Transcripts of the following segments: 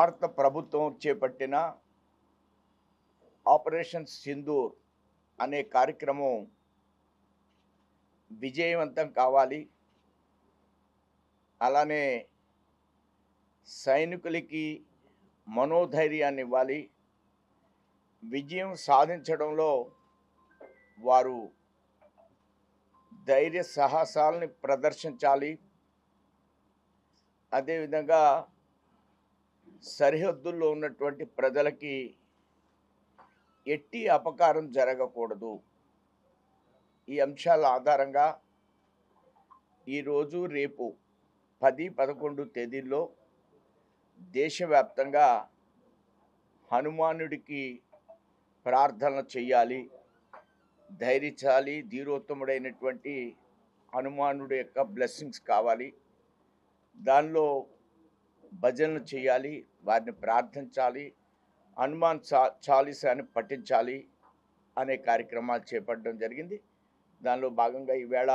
భారత ప్రభుత్వం చేపట్టిన ఆపరేషన్ సింధూర్ అనే కార్యక్రమం విజయవంతం కావాలి. అలానే సైనికులకి మనోధైర్యాన్ని ఇవ్వాలి. విజయం సాధించడంలో వారు ధైర్య సాహసాలని ప్రదర్శించాలి. అదేవిధంగా సరిహద్దుల్లో ఉన్నటువంటి ప్రజలకి ఎట్టి అపకారం జరగకూడదు. ఈ అంశాల ఆధారంగా ఈరోజు రేపు 10-11 తేదీల్లో దేశవ్యాప్తంగా హనుమానుడికి ప్రార్థనలు చేయాలి, ధైర్యశాలి ధీరోత్తముడైనటువంటి హనుమానుడి యొక్క బ్లెస్సింగ్స్ కావాలి. దానిలో భజనలు చేయాలి, వారిని ప్రార్థించాలి, హనుమాన్ చాలీసాని పఠించాలి అనే కార్యక్రమాలు చేపట్టడం జరిగింది. దానిలో భాగంగా ఈవేళ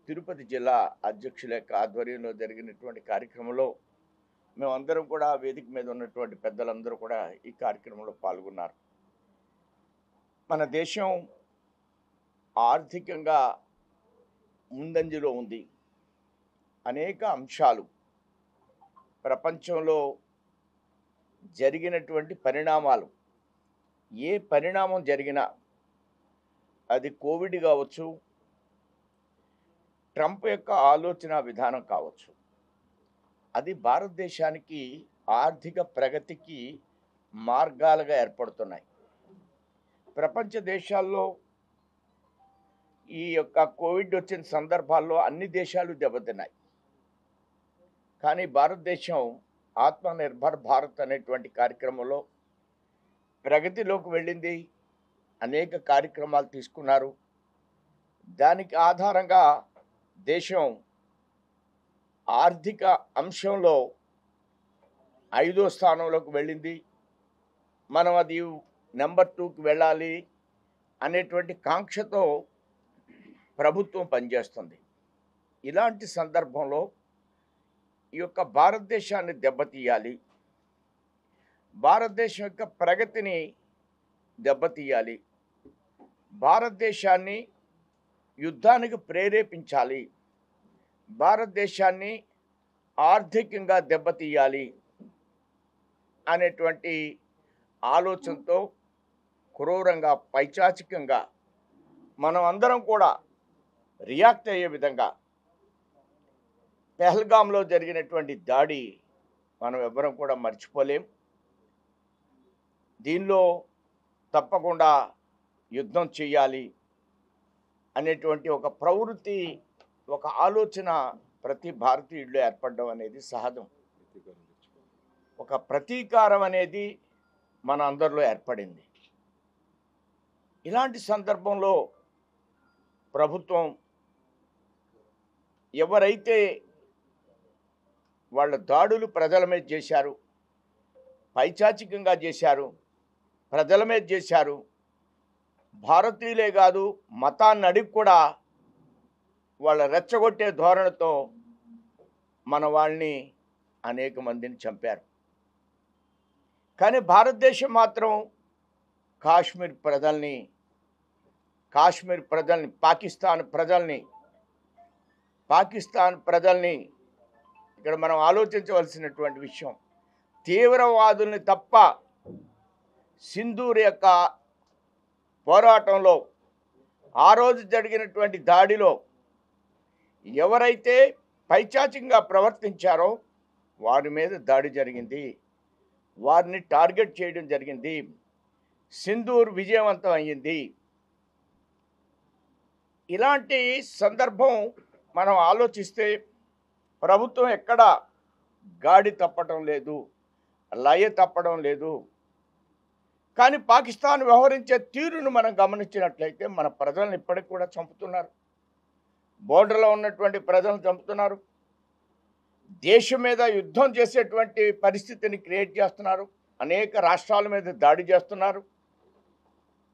తిరుపతి జిల్లా అధ్యక్షుల యొక్క ఆధ్వర్యంలో జరిగినటువంటి కార్యక్రమంలో మేమందరం కూడా వేదిక మీద ఉన్నటువంటి పెద్దలందరూ కూడా ఈ కార్యక్రమంలో పాల్గొన్నారు. మన దేశం ఆర్థికంగా ముందంజలో ఉంది. అనేక అంశాలు ప్రపంచంలో జరిగినటువంటి పరిణామాలు, ఏ పరిణామం జరిగినా అది కోవిడ్ కావచ్చు, ట్రంప్ యొక్క ఆలోచన విధానం కావచ్చు, అది భారతదేశానికి ఆర్థిక ప్రగతికి మార్గాలుగా ఏర్పడుతున్నాయి. ప్రపంచ దేశాల్లో ఈ యొక్క కోవిడ్ వచ్చిన సందర్భాల్లో అన్ని దేశాలు దెబ్బతిన్నాయి. కానీ భారతదేశం ఆత్మనిర్భర్ భారత్ అనేటువంటి కార్యక్రమంలో ప్రగతిలోకి వెళ్ళింది. అనేక కార్యక్రమాలు తీసుకున్నారు. దానికి ఆధారంగా దేశం ఆర్థిక అంశంలో 5వ స్థానంలోకి వెళ్ళింది. మనం అది నెంబర్ 2కి వెళ్ళాలి అనేటువంటి కాంక్షతో ప్రభుత్వం పనిచేస్తుంది. ఇలాంటి సందర్భంలో ఈ యొక్క భారతదేశాన్ని దెబ్బతీయాలి, భారతదేశం యొక్క ప్రగతిని దెబ్బతీయాలి, భారతదేశాన్ని యుద్ధానికి ప్రేరేపించాలి, భారతదేశాన్ని ఆర్థికంగా దెబ్బతీయాలి అనేటువంటి ఆలోచనతో క్రూరంగా పైచాచికంగా మనం అందరం కూడా రియాక్ట్ అయ్యే విధంగా పెహల్గాంలో జరిగినటువంటి దాడి మనం ఎవ్వరం కూడా మర్చిపోలేం. దీనిలో తప్పకుండా యుద్ధం చేయాలి అనేటువంటి ఒక ప్రవృత్తి, ఒక ఆలోచన ప్రతి భారతీయుడిలో ఏర్పడడం అనేది సహజం. ఒక ప్రతీకారం అనేది మన అందరిలో ఏర్పడింది. ఇలాంటి సందర్భంలో ప్రభుత్వం ఎవరైతే వాళ్ళ దాడులు ప్రజల మీద చేశారు, పైచాచికంగా చేశారు, ప్రజల మీద చేశారు, భారతీయులే కాదు మతాన్ని అడిగి కూడా వాళ్ళ రెచ్చగొట్టే ధోరణితో మన వాళ్ళని అనేక మందిని చంపారు. కానీ భారతదేశం మాత్రం కాశ్మీర్ ప్రజల్ని పాకిస్తాన్ ప్రజల్ని ఇక్కడ మనం ఆలోచించవలసినటువంటి విషయం, తీవ్రవాదుల్ని తప్ప సింధూర్ యొక్క పోరాటంలో ఆ రోజు జరిగినటువంటి దాడిలో ఎవరైతే పైచాచికంగా ప్రవర్తించారో వారి మీద దాడి జరిగింది, వారిని టార్గెట్ చేయడం జరిగింది. సింధూర్ విజయవంతం అయ్యింది. ఇలాంటి సందర్భం మనం ఆలోచిస్తే ప్రభుత్వం ఎక్కడ గాడి తప్పడం లేదు, లయ తప్పడం లేదు. కానీ పాకిస్తాన్ వ్యవహరించే తీరును మనం గమనించినట్లయితే మన ప్రజలను ఇప్పటికి కూడా చంపుతున్నారు. బోర్డర్లో ఉన్నటువంటి ప్రజలను చంపుతున్నారు. దేశం మీద యుద్ధం చేసేటువంటి పరిస్థితిని క్రియేట్ చేస్తున్నారు. అనేక రాష్ట్రాల మీద దాడి చేస్తున్నారు.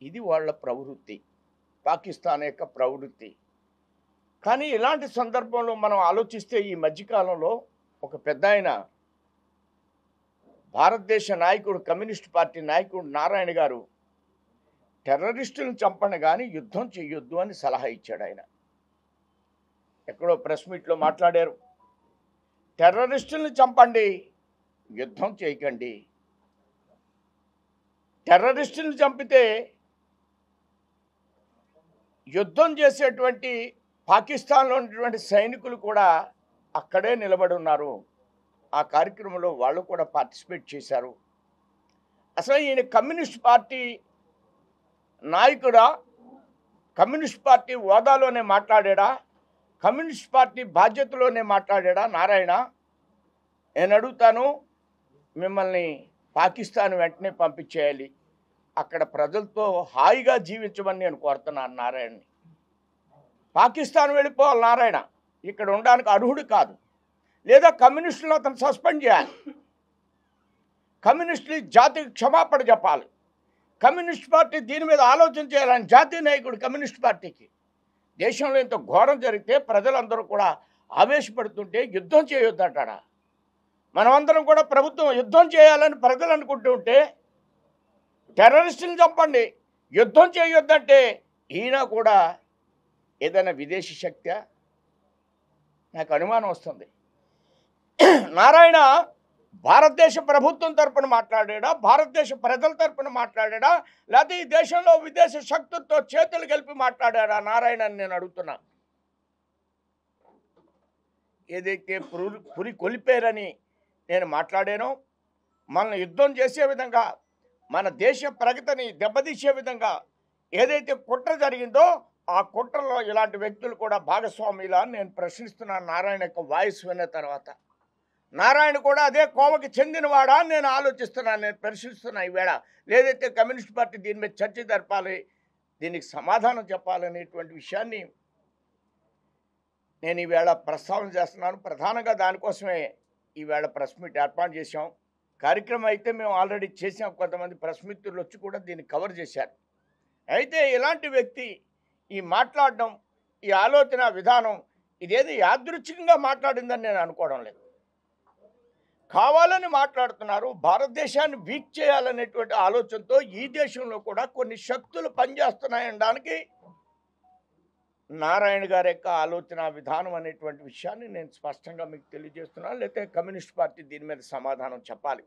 ఇది వాళ్ళ ప్రవృత్తి, పాకిస్తాన్ యొక్క ప్రవృత్తి. కానీ ఇలాంటి సందర్భంలో మనం ఆలోచిస్తే ఈ మధ్యకాలంలో ఒక పెద్ద ఆయన భారతదేశ నాయకుడు, కమ్యూనిస్ట్ పార్టీ నాయకుడు నారాయణ గారు టెర్రరిస్టులను చంపండి కానీ యుద్ధం చెయ్యొద్దు అని సలహా ఇచ్చాడు. ఆయన ఎక్కడో ప్రెస్ మీట్లో మాట్లాడారు. టెర్రరిస్టులను చంపండి, యుద్ధం చేయకండి. టెర్రరిస్టులను చంపితే యుద్ధం చేసేటువంటి పాకిస్తాన్లో ఉన్నటువంటి సైనికులు కూడా అక్కడే నిలబడి ఉన్నారు. ఆ కార్యక్రమంలో వాళ్ళు కూడా పార్టిసిపేట్ చేశారు. అసలు ఈయన కమ్యూనిస్ట్ పార్టీ నాయకుడా, కమ్యూనిస్ట్ పార్టీ హోదాలోనే మాట్లాడా, కమ్యూనిస్ట్ పార్టీ బాధ్యతలోనే మాట్లాడా నారాయణ? నేను అడుగుతాను, మిమ్మల్ని పాకిస్తాన్ వెంటనే పంపించేయాలి, అక్కడ ప్రజలతో హాయిగా జీవించమని నేను కోరుతున్నాను నారాయణని. పాకిస్తాన్ వెళ్ళిపోవాలి నారాయణ, ఇక్కడ ఉండడానికి అర్హుడు కాదు. లేదా కమ్యూనిస్టులను అతను సస్పెండ్ చేయాలి. కమ్యూనిస్టులు జాతికి క్షమాపణ చెప్పాలి. కమ్యూనిస్ట్ పార్టీ దీని మీద ఆలోచన చేయాలని జాతీయ నాయకుడు కమ్యూనిస్ట్ పార్టీకి. దేశంలో ఇంత ఘోరం జరిగితే ప్రజలందరూ కూడా ఆవేశపడుతుంటే యుద్ధం చేయొద్దంటాడా? మనమందరం కూడా ప్రభుత్వం యుద్ధం చేయాలని ప్రజలు అనుకుంటూ ఉంటే టెర్రరిస్టులను చంపండి, యుద్ధం చేయొద్దంటే ఈయన కూడా ఏదైనా విదేశీ శక్తి? నాకు అనుమానం వస్తుంది. నారాయణ భారతదేశ ప్రభుత్వం తరపున మాట్లాడా, భారతదేశ ప్రజల తరపున మాట్లాడా, లేకపోతే ఈ దేశంలో విదేశ శక్తులతో చేతులు కలిపి మాట్లాడా నారాయణ అని నేను అడుగుతున్నా. ఏదైతే పురి కొలిపేరని నేను మాట్లాడానో, మనల్ని యుద్ధం చేసే విధంగా, మన దేశ ప్రగతిని దెబ్బతీసే విధంగా ఏదైతే కుట్ర జరిగిందో ఆ కుట్రలో ఇలాంటి వ్యక్తులు కూడా భాగస్వాములా అని నేను ప్రశ్నిస్తున్నాను. నారాయణ యొక్క వాయిస్ విన్న తర్వాత నారాయణ కూడా అదే కోవకి చెందినవాడా అని నేను ఆలోచిస్తున్నాను, నేను ప్రశ్నిస్తున్నా ఈవేళ. లేదైతే కమ్యూనిస్ట్ పార్టీ దీని మీద చర్చ జరపాలి, దీనికి సమాధానం చెప్పాలనేటువంటి విషయాన్ని నేను ఈవేళ ప్రస్తావన చేస్తున్నాను. ప్రధానంగా దానికోసమే ఈవేళ ప్రెస్ మీట్ ఏర్పాటు చేశాం. కార్యక్రమం అయితే మేము ఆల్రెడీ చేసాం, కొంతమంది ప్రెస్ మిత్రులు వచ్చి కూడా దీన్ని కవర్ చేశారు. అయితే ఇలాంటి వ్యక్తి ఈ మాట్లాడడం, ఈ ఆలోచన విధానం ఇదేదో యాదృచ్ఛికంగా మాట్లాడిందని నేను అనుకోవడం లేదు. కావాలని మాట్లాడుతున్నారు. భారతదేశాన్ని వీక్ చేయాలనేటువంటి ఆలోచనతో ఈ దేశంలో కూడా కొన్ని శక్తులు పనిచేస్తున్నాయనడానికి నారాయణ గారి యొక్క ఆలోచన విధానం అనేటువంటి విషయాన్ని నేను స్పష్టంగా మీకు తెలియజేస్తున్నాను. లేకపోతే కమ్యూనిస్ట్ పార్టీ దీని మీద సమాధానం చెప్పాలి.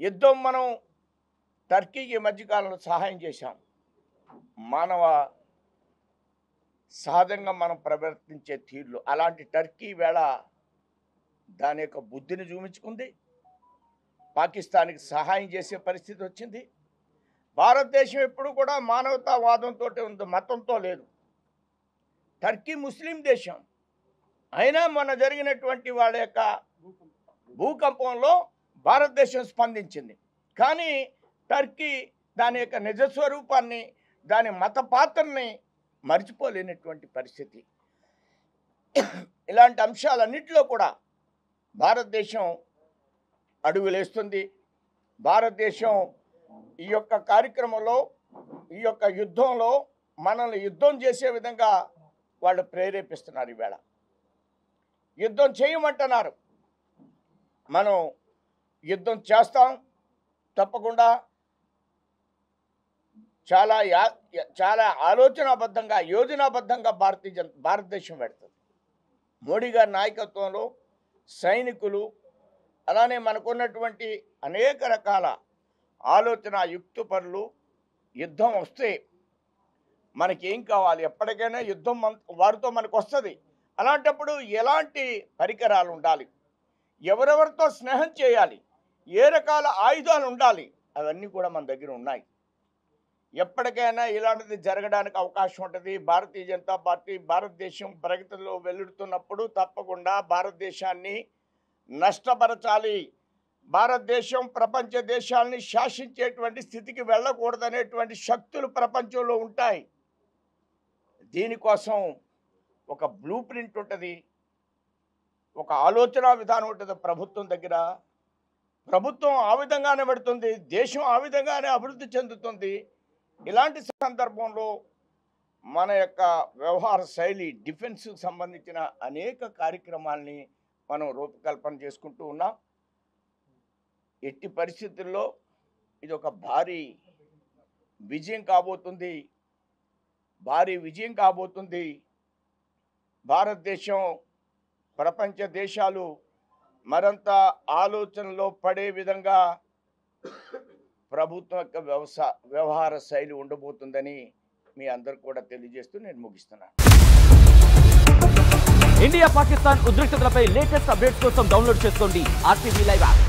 యుద్ధం మనం టర్కీకి మధ్యకాలంలో సహాయం చేశాం. మానవ సహజంగా మనం ప్రవర్తించే తీరులో అలాంటి టర్కీ వేళ దాని యొక్క బుద్ధిని చూపించుకుంది, పాకిస్తాన్కి సహాయం చేసే పరిస్థితి వచ్చింది. భారతదేశం ఎప్పుడు కూడా మానవతావాదంతో ఉంది, మతంతో లేదు. టర్కీ ముస్లిం దేశం అయినా మొన్న జరిగినటువంటి వాళ్ళ యొక్క భూకంపంలో భారతదేశం స్పందించింది. కానీ టర్కీ దాని యొక్క నిజస్వరూపాన్ని, దాని మత పాత్రని మర్చిపోలేనటువంటి పరిస్థితి. ఇలాంటి అంశాలన్నింటిలో కూడా భారతదేశం అడుగులేస్తుంది. భారతదేశం ఈ యొక్క కార్యక్రమంలో, ఈ యొక్క యుద్ధంలో మనల్ని యుద్ధం చేసే విధంగా వాళ్ళు ప్రేరేపిస్తున్నారు. ఈవేళ యుద్ధం చేయమంటున్నారు. మనం యుద్ధం చేస్తాం తప్పకుండా. చాలా ఆలోచనాబద్ధంగా, యోజనాబద్ధంగా భారతదేశం పెడుతుంది. మోడీ గారి నాయకత్వంలో సైనికులు, అలానే మనకున్నటువంటి అనేక రకాల ఆలోచన యుక్తపరులు, యుద్ధం వస్తే మనకేం కావాలి, ఎప్పటికైనా యుద్ధం వారితో మనకు వస్తుంది. అలాంటప్పుడు ఎలాంటి పరికరాలు ఉండాలి, ఎవరెవరితో స్నేహం చేయాలి, ఏ రకాల ఆయుధాలు ఉండాలి, అవన్నీ కూడా మన దగ్గర ఉన్నాయి. ఎప్పటికైనా ఇలాంటిది జరగడానికి అవకాశం ఉంటుంది. భారతీయ జనతా పార్టీ భారతదేశం ప్రగతిలో వెల్లుడుతున్నప్పుడు తప్పకుండా భారతదేశాన్ని నష్టపరచాలి, భారతదేశం ప్రపంచ దేశాలని శాసించేటువంటి స్థితికి వెళ్ళకూడదనేటువంటి శక్తులు ప్రపంచంలో ఉంటాయి. దీనికోసం ఒక బ్లూ ప్రింట్ ఉంటుంది, ఒక ఆలోచన విధానం ఉంటుంది ప్రభుత్వం దగ్గర. ప్రభుత్వం ఆ విధంగానే పెడుతుంది, దేశం ఆ విధంగానే అభివృద్ధి చెందుతుంది. ఇలాంటి సందర్భంలో మన యొక్క వ్యవహార శైలి, డిఫెన్స్కి సంబంధించిన అనేక కార్యక్రమాలని మనం రూపకల్పన చేసుకుంటూ ఉన్నాం. ఎట్టి పరిస్థితుల్లో ఇది ఒక భారీ విజయం కాబోతుంది. భారీ విజయం కాబోతుంది. భారతదేశం ప్రపంచ దేశాలు మరింత ఆలోచనలో పడే విధంగా ప్రభుత్వం యొక్క వ్యవహార శైలి ఉండబోతుందని మీ అందరు కూడా తెలియజేస్తూ నేను ముగిస్తున్నాను. ఇండియా పాకిస్తాన్ ఉద్రిక్తతలపై లేటెస్ట్ అప్డేట్స్ కోసం డౌన్లోడ్ చేసుకోండి RTV లైవ్ యాప్.